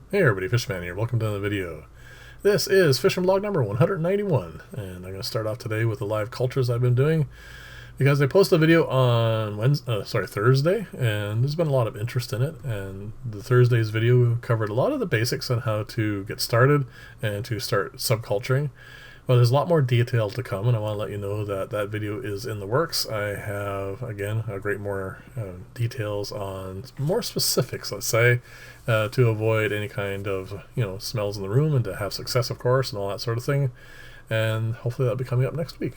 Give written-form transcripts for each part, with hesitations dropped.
Hey everybody, Fishman here. Welcome to the video. This is Fishing Blog number 191, and I'm going to start off today with the live cultures I've been doing because I posted a video on Thursday, and there's been a lot of interest in it. And the Thursday's video covered a lot of the basics on how to get started and to start subculturing. Well, there's a lot more detail to come, and I want to let you know that that video is in the works. I have, again, a great more details on more specifics, let's say, to avoid any kind of, smells in the room and to have success, of course, and all that sort of thing. And hopefully that'll be coming up next week.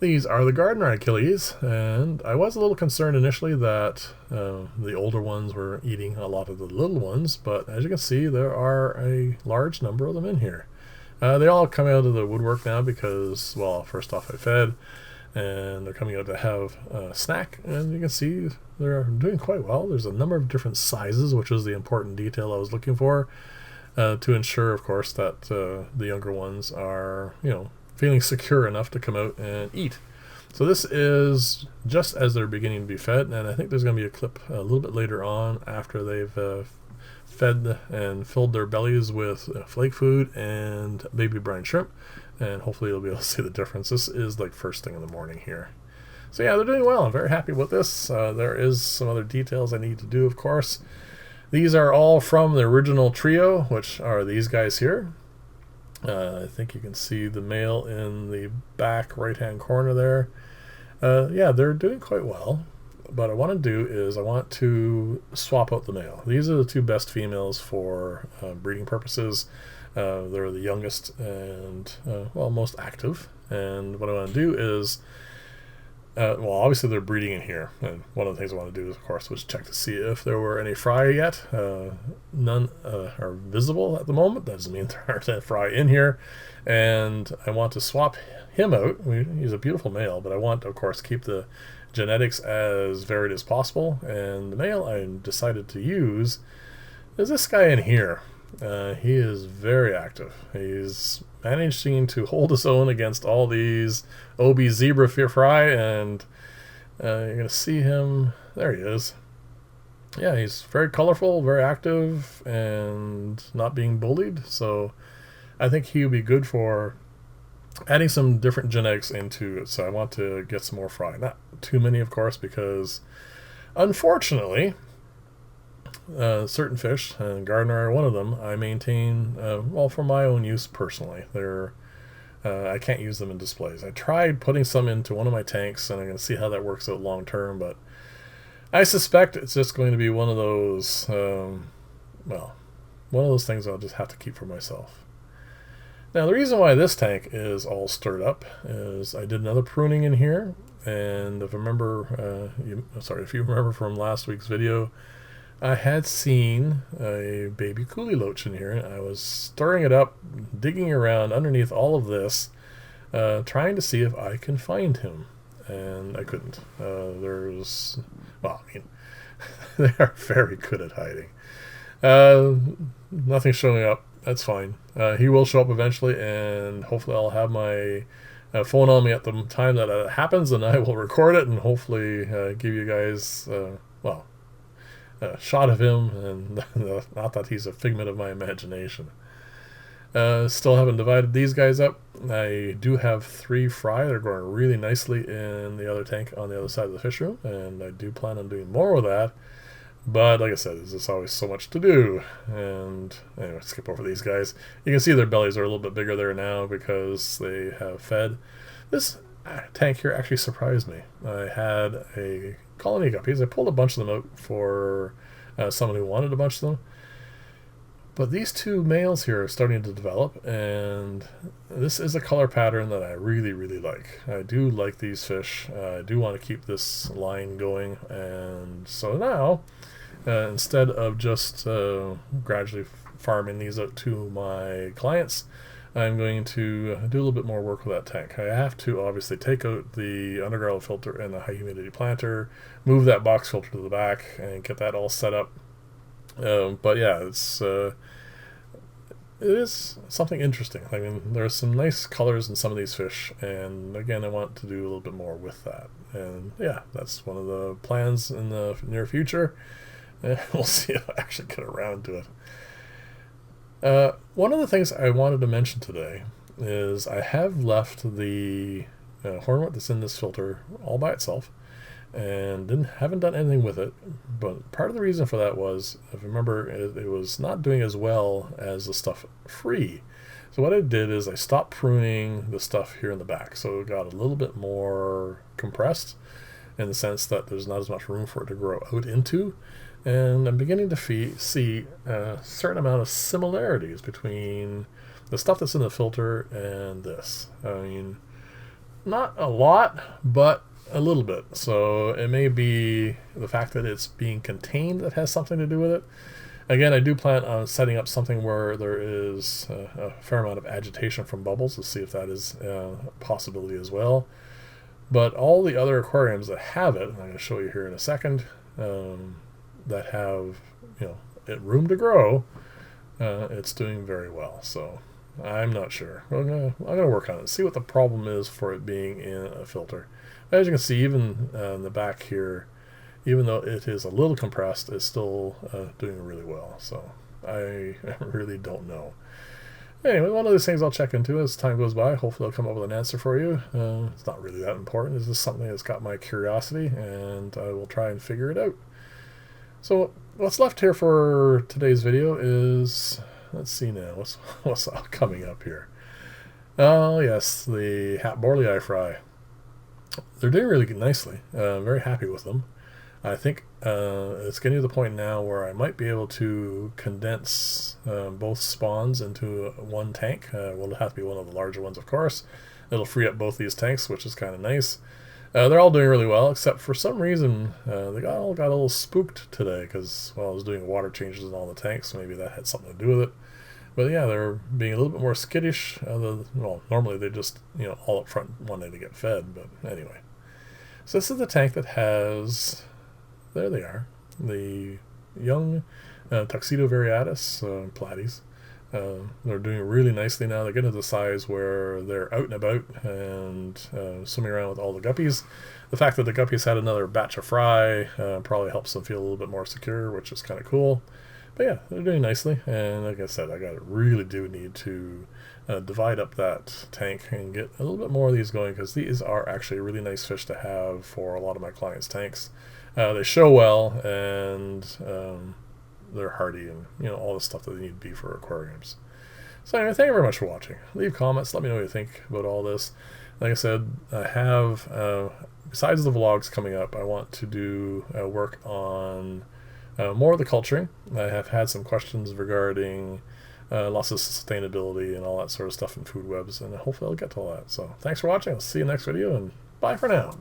These are the Gardner Achilles, and I was a little concerned initially that the older ones were eating a lot of the little ones, but as you can see, there are a large number of them in here. They all come out of the woodwork now because, well, first off I fed, and they're coming out to have a snack, and you can see they're doing quite well. There's a number of different sizes, which is the important detail I was looking for, to ensure, of course, that the younger ones are, feeling secure enough to come out and eat. So this is just as they're beginning to be fed, and I think there's going to be a clip a little bit later on after they've fed and filled their bellies with flake food and baby brine shrimp, and hopefully you'll be able to see the difference. This is like first thing in the morning here. So yeah, they're doing well. I'm very happy with this. There is some other details I need to do, of course. These are all from the original trio, which are these guys here. I think you can see the male in the back right hand corner there. Yeah, they're doing quite well. What I want to do is I want to swap out the male. These are the two best females for breeding purposes. They're the youngest and, most active. And what I want to do is, obviously they're breeding in here. And one of the things I want to do, of course, was check to see if there were any fry yet. None are visible at the moment. That doesn't mean there aren't any fry in here. And I want to swap him out. He's a beautiful male, but I want, of course, keep the genetics as varied as possible, and the male I decided to use is this guy in here. He is very active. He's managing to hold his own against all these OB zebra fry, and you're going to see him. There he is. Yeah, he's very colorful, very active, and not being bullied, so I think he would be good for adding some different genetics into it. So I want to get some more fry. Not too many, of course, because unfortunately certain fish, and Gardner are one of them, I maintain for my own use personally. I can't use them in displays. I tried putting some into one of my tanks, and I'm going to see how that works out long term, but I suspect it's just going to be one of those things I'll just have to keep for myself. Now, the reason why this tank is all stirred up is I did another pruning in here, and if you remember from last week's video, I had seen a baby coolie loach in here, and I was stirring it up, digging around underneath all of this, trying to see if I can find him, and I couldn't. They are very good at hiding. Nothing's showing up. That's fine. He will show up eventually, and hopefully I'll have my phone on me at the time that it happens, and I will record it and hopefully give you guys a shot of him, and not that he's a figment of my imagination. Still haven't divided these guys up. I do have 3 fry. They're growing really nicely in the other tank on the other side of the fish room, and I do plan on doing more with that. But like I said, there's always so much to do. And anyway, skip over these guys. You can see their bellies are a little bit bigger there now because they have fed. This tank here actually surprised me. I had a colony of guppies. I pulled a bunch of them out for someone who wanted a bunch of them. But these 2 males here are starting to develop, and this is a color pattern that I really, really like. I do like these fish. I do want to keep this line going, and so now, instead of just gradually farming these out to my clients, I'm going to do a little bit more work with that tank. I have to obviously take out the underground filter and the high humidity planter, move that box filter to the back, and get that all set up. But yeah, it is something interesting. I mean, there's some nice colors in some of these fish, and again, I want to do a little bit more with that. And yeah, that's one of the plans in the near future. We'll see if I actually get around to it. One of the things I wanted to mention today is I have left the hornwort that's in this filter all by itself, and haven't done anything with it. But part of the reason for that was, if you remember, it was not doing as well as the stuff free. So what I did is I stopped pruning the stuff here in the back, so it got a little bit more compressed in the sense that there's not as much room for it to grow out into. And I'm beginning to see a certain amount of similarities between the stuff that's in the filter and this. I mean, not a lot, but a little bit. So it may be the fact that it's being contained that has something to do with it. Again, I do plan on setting up something where there is a fair amount of agitation from bubbles to see if that is a possibility as well. But all the other aquariums that have it, and I'm going to show you here in a second, that have room to grow, it's doing very well. So I'm not sure. I'm gonna work on it, see what the problem is for it being in a filter. As you can see, even in the back here, even though it is a little compressed, it's still doing really well. So I really don't know. Anyway, one of those things I'll check into as time goes by. Hopefully I'll come up with an answer for you. It's not really that important. It's just something that's got my curiosity, and I will try and figure it out. So what's left here for today's video is, let's see now, what's coming up here. Oh yes, the Hatborlii fry. They're doing really nicely. I'm very happy with them. I think it's getting to the point now where I might be able to condense both spawns into one tank. Will have to be one of the larger ones, of course. It'll free up both these tanks, which is kind of nice. They're all doing really well, except for some reason they all got a little spooked today because, well, I was doing water changes in all the tanks, so maybe that had something to do with it. But yeah, they're being a little bit more skittish. Well, normally they just, all up front wanting to get fed, but anyway. So this is the tank that has, there they are, the young Tuxedo variatus platies. They're doing really nicely now. They're getting to the size where they're out and about and swimming around with all the guppies. The fact that the guppies had another batch of fry probably helps them feel a little bit more secure, which is kind of cool. But yeah, they're doing nicely. And like I said, really do need to divide up that tank and get a little bit more of these going, because these are actually really nice fish to have for a lot of my clients' tanks. They show well, and they're hardy, and all the stuff that they need to be for aquariums. So anyway, thank you very much for watching. Leave comments, let me know what you think about all this. Like I said, I have besides the vlogs coming up, I want to do work on more of the culturing. I have had some questions regarding loss of sustainability and all that sort of stuff in food webs, and hopefully I'll get to all that. So thanks for watching. I'll see you next video, and bye for now.